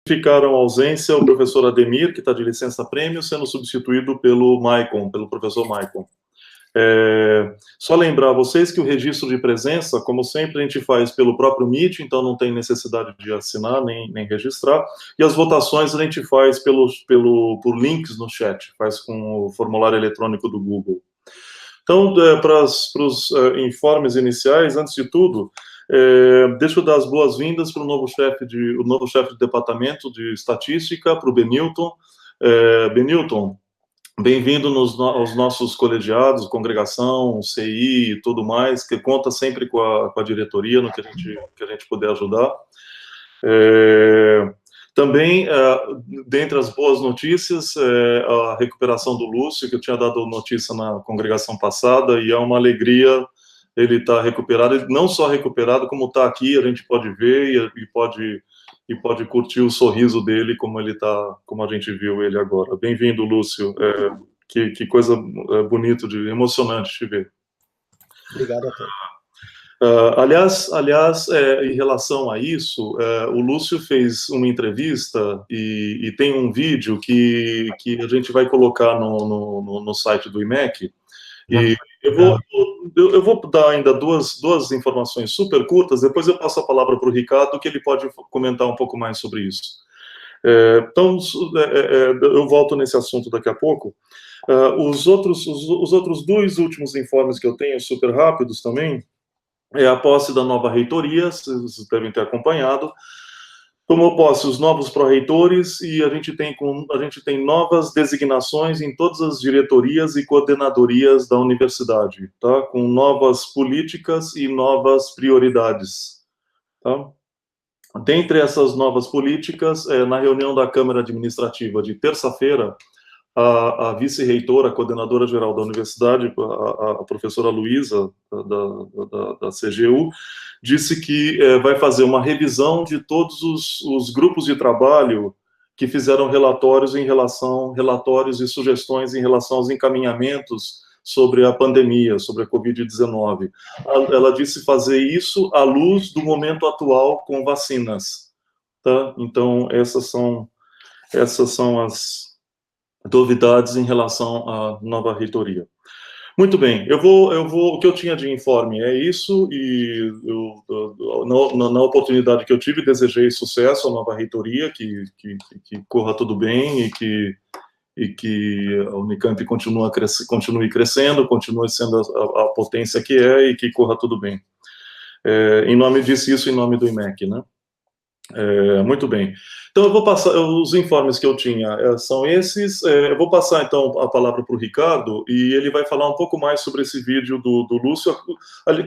Ficaram ausência o professor Ademir, que está de licença-prêmio, sendo substituído pelo Maicon, pelo professor Maicon. Só lembrar a vocês que o registro de presença, como sempre, a gente faz pelo próprio Meet, então não tem necessidade de assinar nem registrar, e as votações a gente faz por links no chat, faz com o formulário eletrônico do Google. Então, para os informes iniciais, antes de tudo, deixa eu dar as boas-vindas para o novo chefe de departamento de estatística, para o Benilton. Benilton, bem-vindo aos nossos colegiados, congregação, CI e tudo mais, que conta sempre com a diretoria no que a gente puder ajudar. Também, dentre as boas notícias, a recuperação do Lúcio, que eu tinha dado notícia na congregação passada, e é uma alegria ele estar recuperado, ele não só recuperado, como está aqui, a gente pode ver e pode curtir o sorriso dele, como a gente viu ele agora. Bem-vindo, Lúcio. Que coisa bonita, emocionante te ver. Obrigado a todos. Aliás, em relação a isso, o Lúcio fez uma entrevista e tem um vídeo que a gente vai colocar no site do IMEC. E eu vou dar ainda duas informações super curtas, depois eu passo a palavra para o Ricardo, que ele pode comentar um pouco mais sobre isso. Então, eu volto nesse assunto daqui a pouco. Os outros dois últimos informes que eu tenho, super rápidos também, é a posse da nova reitoria, vocês devem ter acompanhado. Tomou posse os novos pró-reitores e a gente tem novas designações em todas as diretorias e coordenadorias da universidade, tá? Com novas políticas e novas prioridades, tá? Dentre essas novas políticas, na reunião da Câmara Administrativa de terça-feira, a vice-reitora, a coordenadora geral da universidade, a professora Luísa, da CGU, disse que vai fazer uma revisão de todos os grupos de trabalho que fizeram relatórios e sugestões em relação aos encaminhamentos sobre a pandemia, sobre a Covid-19. Ela disse fazer isso à luz do momento atual com vacinas, tá? Então, essas são as novidades em relação à nova reitoria. Muito bem, o que eu tinha de informe é isso, e na oportunidade que eu tive, desejei sucesso à nova reitoria, que corra tudo bem e que a Unicamp continue crescendo, continue sendo a potência que é e que corra tudo bem. Em nome disso, em nome do IMEC, né? Muito bem. Então, eu vou passar, os informes que eu tinha são esses. Eu vou passar, então, a palavra para o Ricardo, e ele vai falar um pouco mais sobre esse vídeo do Lúcio,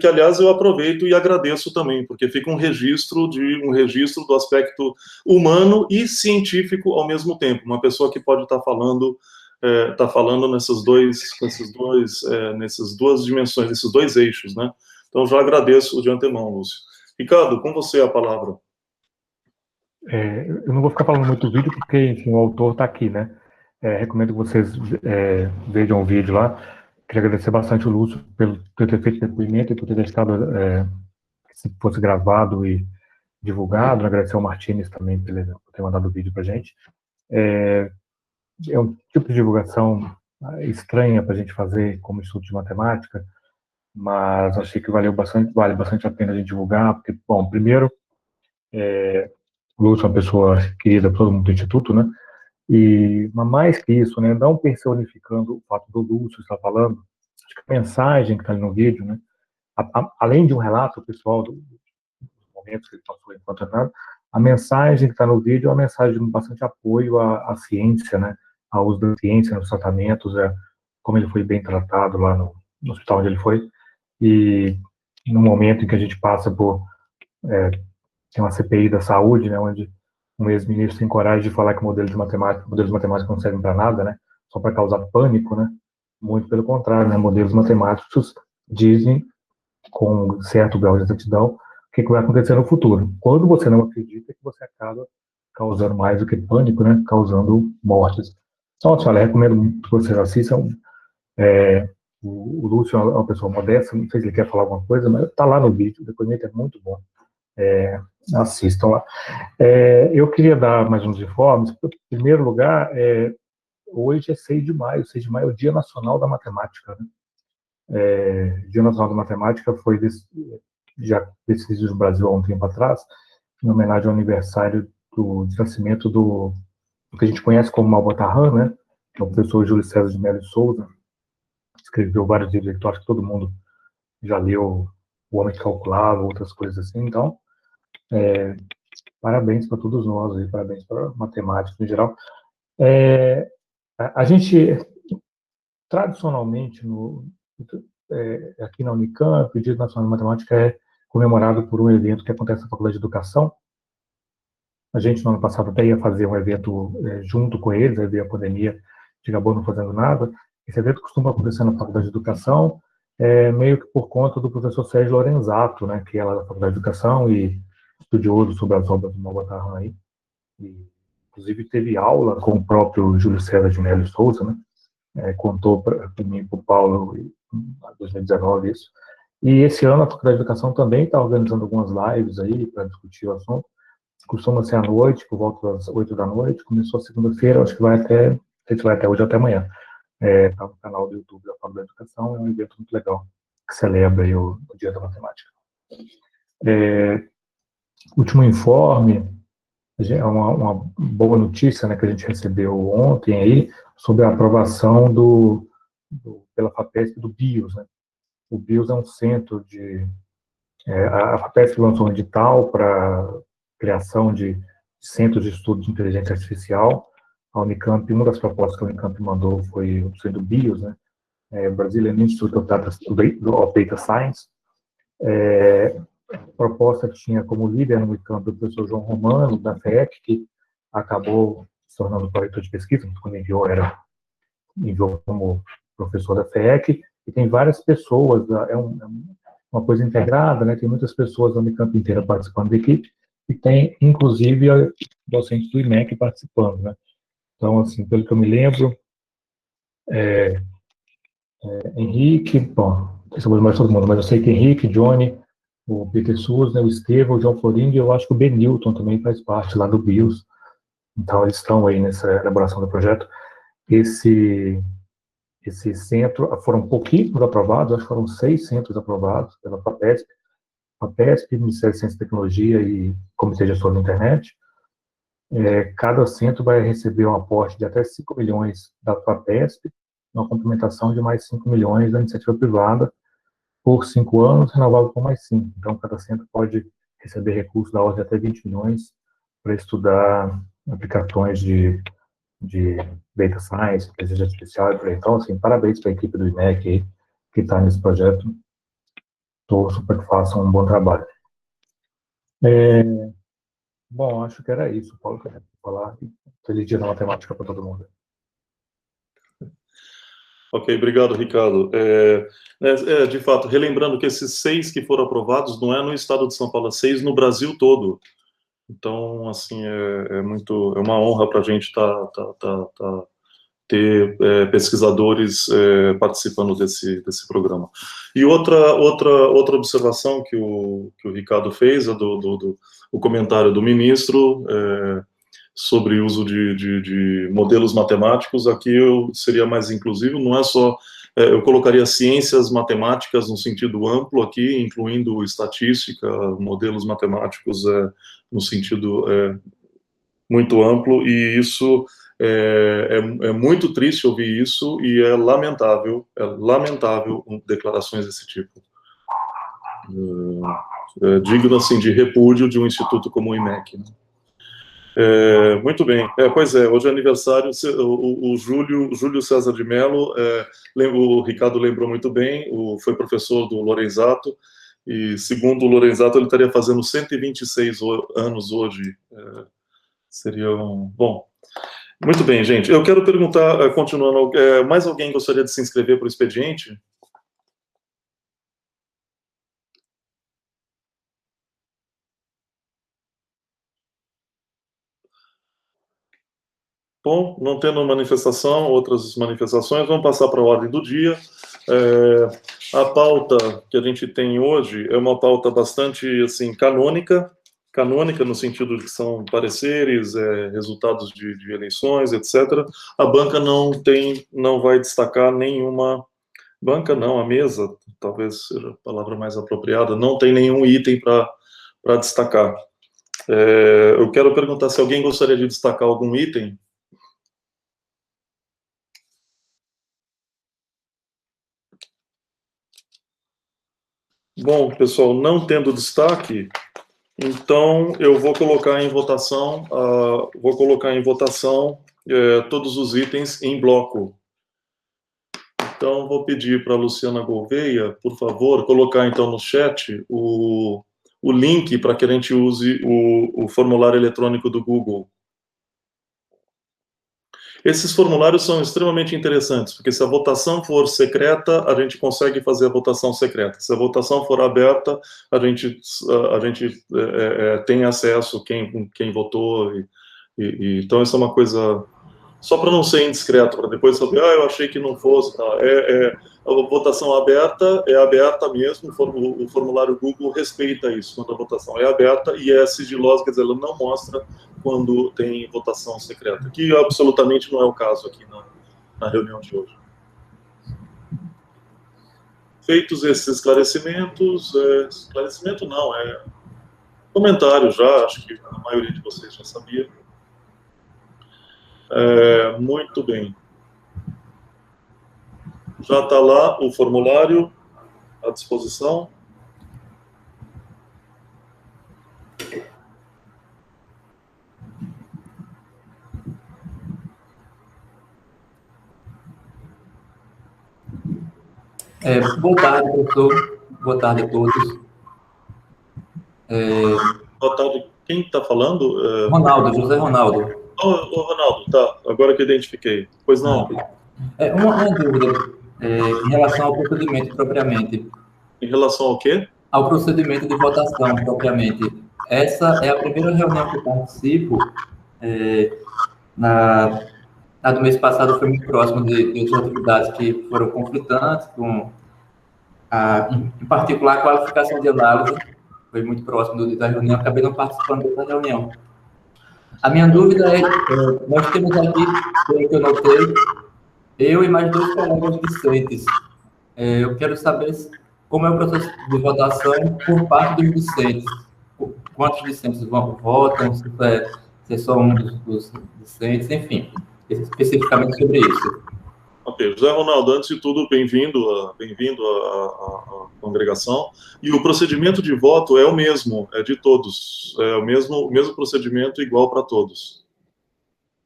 que, aliás, eu aproveito e agradeço também, porque fica um registro do aspecto humano e científico ao mesmo tempo. Uma pessoa que pode estar falando nessas duas dimensões, nesses dois eixos, né? Então, já agradeço de antemão, Lúcio. Ricardo, com você a palavra. Eu não vou ficar falando muito do vídeo, porque, enfim, o autor está aqui, né? Recomendo que vocês vejam o vídeo lá. Queria agradecer bastante o Lúcio por ter feito depoimento e por ter deixado que fosse gravado e divulgado. Agradecer ao Martins também por ter mandado o vídeo para a gente. É um tipo de divulgação estranha para a gente fazer como estudo de matemática, mas achei que vale bastante a pena a gente divulgar, porque, bom, primeiro, o Lúcio é uma pessoa querida por todo mundo do Instituto, né? Mas mais que isso, né? Não personificando o fato do Lúcio estar falando, acho que a mensagem que está ali no vídeo, né? Além de um relato pessoal dos momentos que ele passou enquanto nada, a mensagem que está no vídeo é uma mensagem de bastante apoio à ciência, né? Ao uso da ciência nos tratamentos, como ele foi bem tratado lá no hospital onde ele foi, e no momento em que a gente passa por tem uma CPI da saúde, né, onde um ex-ministro tem coragem de falar que modelos de matemática não servem para nada, né, só para causar pânico, né, muito pelo contrário, né, modelos matemáticos dizem com certo grau de exatidão o que vai acontecer no futuro. Quando você não acredita, que você acaba causando mais do que pânico, né, causando mortes. Então, olha, recomendo muito que vocês assistam. O Lúcio é uma pessoa modesta, não sei se ele quer falar alguma coisa, mas está lá no vídeo, o depoimento é muito bom. assistam lá. Eu queria dar mais uns informes. Em primeiro lugar, hoje é 6 de maio. 6 de maio é o Dia Nacional da Matemática, né? Dia Nacional da Matemática foi já decidido no Brasil há um tempo atrás, em homenagem ao aniversário de nascimento do que a gente conhece como Malbotarran, né? Que é o professor Júlio César de Mello de Souza. Escreveu vários livros que eu acho que todo mundo já leu, O Homem que Calculava, outras coisas assim. Então, parabéns para todos nós, e parabéns para matemáticos em geral. A gente, tradicionalmente, aqui na Unicamp, o Dia Nacional de Matemática é comemorado por um evento que acontece na Faculdade de Educação. A gente, no ano passado, até ia fazer um evento junto com eles, aí veio a pandemia, a gente acabou não fazendo nada. Esse evento costuma acontecer na Faculdade de Educação, meio que por conta do professor Sérgio Lorenzato, né, que é lá da Faculdade de Educação e estudioso sobre as obras do Malbotarran aí. E, inclusive, teve aula com o próprio Júlio César de Mello de Souza, né, contou para mim e para o Paulo em 2019 isso. E esse ano a Faculdade de Educação também está organizando algumas lives aí para discutir o assunto. Costuma ser à noite, por volta das 8 da noite. Começou segunda-feira, acho que vai até hoje, até amanhã. Está no canal do YouTube da Faculdade de Educação, é um evento muito legal, que celebra aí o Dia da Matemática. Último informe, é uma boa notícia, né, que a gente recebeu ontem aí, sobre a aprovação pela FAPESP do BIOS, né? O BIOS é um centro a FAPESP lançou um edital para criação de centros de estudo de inteligência artificial. A Unicamp, uma das propostas que a Unicamp mandou foi o centro do BIOS, né? Brazilian Institute of Data Science. A proposta que tinha como líder no Unicamp o professor João Romano, da FEC, que acabou se tornando corretor de pesquisa, quando enviou como professor da FEC, e tem várias pessoas, uma coisa integrada, né? Tem muitas pessoas da Unicamp inteira participando da equipe, e tem, inclusive, docentes do IMEC participando, né? Então, assim, pelo que eu me lembro, Henrique, bom, não sei mais todo mundo, mas eu sei que Henrique, Johnny, o Peter Souza, né, o Estevão, o João Florinho, e eu acho que o Benilton também faz parte lá do BIOS. Então, eles estão aí nessa elaboração do projeto. Esse centro, foram pouquíssimos aprovados, acho que foram 6 centros aprovados pela FAPESP, Ministério de Ciência e Tecnologia e Comitê de Gestor da Internet. Cada centro vai receber um aporte de até 5 milhões da FAPESP, uma complementação de mais 5 milhões da iniciativa privada, por 5 anos, renovável por mais 5. Então, cada centro pode receber recursos da ordem de até 20 milhões para estudar aplicações de data science, inteligência artificial e por aí. Então, assim, parabéns para a equipe do IMEC que está nesse projeto. Torço para que façam um bom trabalho. Bom, acho que era isso, Paulo, que eu queria falar. Feliz dia da matemática para todo mundo. Ok, obrigado, Ricardo. De fato, relembrando que esses 6 que foram aprovados não é no estado de São Paulo, é 6 no Brasil todo. Então, assim, é uma honra para a gente ter pesquisadores participando desse programa. E outra observação que o Ricardo fez é o comentário do ministro sobre o uso de modelos matemáticos. Aqui eu seria mais inclusivo, não é só... eu colocaria ciências matemáticas no sentido amplo aqui, incluindo estatística, modelos matemáticos no sentido muito amplo, e isso é muito triste ouvir isso, e é lamentável declarações desse tipo. Digno, assim, de repúdio de um instituto como o IMEC, né? Muito bem. Pois é, hoje é aniversário, o Júlio César de Mello, o Ricardo lembrou muito bem, foi professor do Lorenzato, e segundo o Lorenzato, ele estaria fazendo 126 anos hoje. Seria bom. Muito bem, gente. Eu quero perguntar, continuando, mais alguém gostaria de se inscrever para o expediente? Bom, não tendo manifestação, outras manifestações, vamos passar para a ordem do dia. A pauta que a gente tem hoje é uma pauta bastante, assim, canônica no sentido de que são pareceres, resultados de eleições, etc. A banca não vai destacar nenhuma... Banca não, a mesa, talvez seja a palavra mais apropriada, não tem nenhum item para destacar. Eu quero perguntar se alguém gostaria de destacar algum item. Bom, pessoal, não tendo destaque, então eu vou colocar em votação, todos os itens em bloco. Então, vou pedir para a Luciana Gouveia, por favor, colocar então no chat o link para que a gente use o formulário eletrônico do Google. Esses formulários são extremamente interessantes, porque se a votação for secreta, a gente consegue fazer a votação secreta. Se a votação for aberta, a gente tem acesso quem votou. Então, isso é uma coisa... Só para não ser indiscreto, para depois saber, eu achei que não fosse. Tá. A votação aberta é aberta mesmo, o formulário Google respeita isso, quando a votação é aberta e é sigilosa, quer dizer, ela não mostra quando tem votação secreta, que absolutamente não é o caso aqui na reunião de hoje. Feitos esses esclarecimentos, esclarecimento não, comentário já, acho que a maioria de vocês já sabia. Muito bem. Já está lá o formulário à disposição. Boa tarde, professor. Boa tarde a todos. Boa tarde. Quem está falando? Ronaldo, José Ronaldo. Ronaldo, tá. Agora que identifiquei. Pois não. Uma dúvida em relação ao procedimento propriamente. Em relação ao quê? Ao procedimento de votação propriamente. Essa é a primeira reunião que eu participo. A do mês passado foi muito próximo de outras atividades que foram conflitantes, em particular a qualificação de análise, foi muito próximo da reunião, acabei não participando dessa reunião. A minha dúvida nós temos aqui, pelo que eu notei, eu e mais 2 colegas discentes. Eu quero saber como é o processo de votação por parte dos discentes. Quantos discentes votam, se é só um dos discentes, enfim, especificamente sobre isso. Ok, José Ronaldo, antes de tudo, bem-vindo à congregação. E o procedimento de voto é o mesmo, é de todos. É o mesmo procedimento, igual para todos.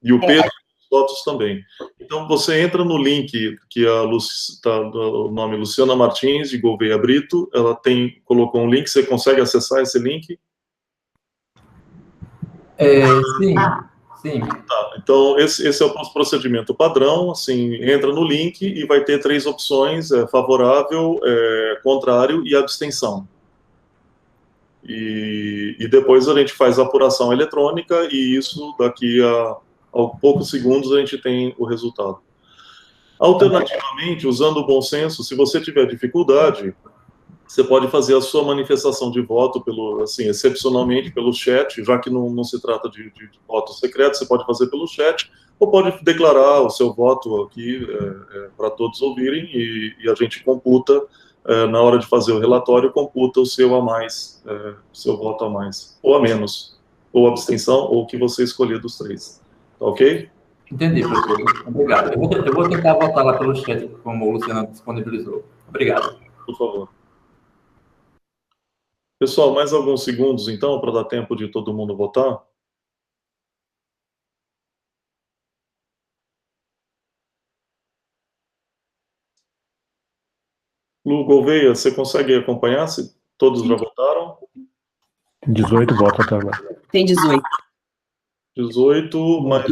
E o peso dos votos também. Então, você entra no link que está o nome Luciana Martins, de Gouveia Brito. Ela colocou um link, você consegue acessar esse link? Sim. Sim. Tá, então, esse é o procedimento padrão, assim, entra no link e vai ter 3 opções, favorável, contrário e abstenção. E depois a gente faz a apuração eletrônica e isso, daqui a poucos segundos, a gente tem o resultado. Alternativamente, usando o bom senso, se você tiver dificuldade, você pode fazer a sua manifestação de voto, excepcionalmente pelo chat, já que não se trata de voto secreto, você pode fazer pelo chat, ou pode declarar o seu voto aqui para todos ouvirem, e a gente computa, na hora de fazer o relatório, computa o seu a mais, o seu voto a mais, ou a menos, ou abstenção, ou o que você escolher dos 3. Tá ok? Entendi, professor. Obrigado. Eu vou tentar votar lá pelo chat, como o Luciano disponibilizou. Obrigado. Por favor. Pessoal, mais alguns segundos, então, para dar tempo de todo mundo votar? Lu Gouveia, você consegue acompanhar se todos já votaram? 18 votos até agora. Tem 18. 18, mas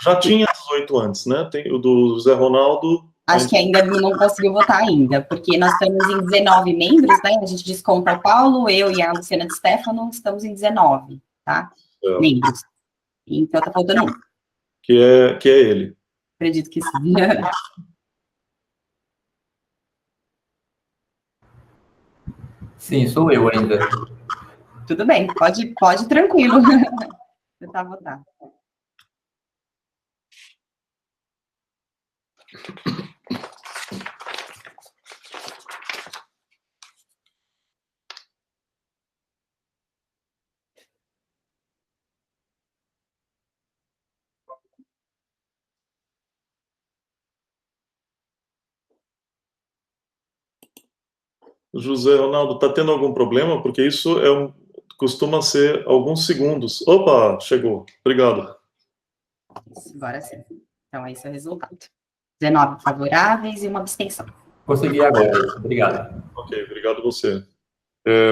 já tinha 18 antes, né? Tem o do Zé Ronaldo. Acho que ainda não conseguiu votar ainda, porque nós estamos em 19 membros, né? A gente desconta o Paulo, eu e a Luciana de Stefano, estamos em 19, tá? Membros. Então tá faltando um. Que é ele. Acredito que sim. Sim, sou eu ainda. Tudo bem, pode tranquilo. Tentar votar. José Ronaldo, está tendo algum problema? Porque isso costuma ser alguns segundos. Opa, chegou. Obrigado. Agora sim. Então, esse é o resultado. 19 favoráveis e uma abstenção. Consegui agora. Obrigado. Ok, obrigado você.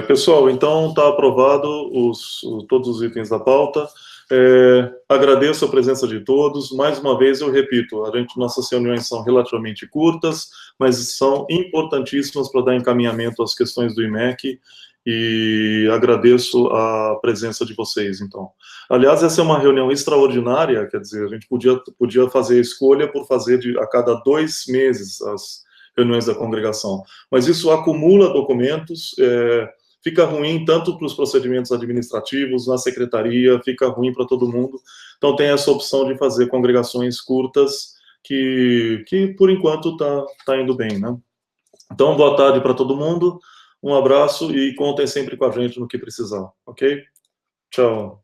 Pessoal, então está aprovado todos os itens da pauta. Agradeço a presença de todos. Mais uma vez, eu repito, nossas reuniões são relativamente curtas, mas são importantíssimas para dar encaminhamento às questões do IMEC, e agradeço a presença de vocês, então. Aliás, essa é uma reunião extraordinária, quer dizer, a gente podia fazer a escolha por fazer a cada 2 meses as reuniões da congregação, mas isso acumula documentos, fica ruim tanto para os procedimentos administrativos, na secretaria, fica ruim para todo mundo, então tem essa opção de fazer congregações curtas, que por enquanto tá indo bem, né? Então, boa tarde para todo mundo, um abraço e contem sempre com a gente no que precisar, ok? Tchau.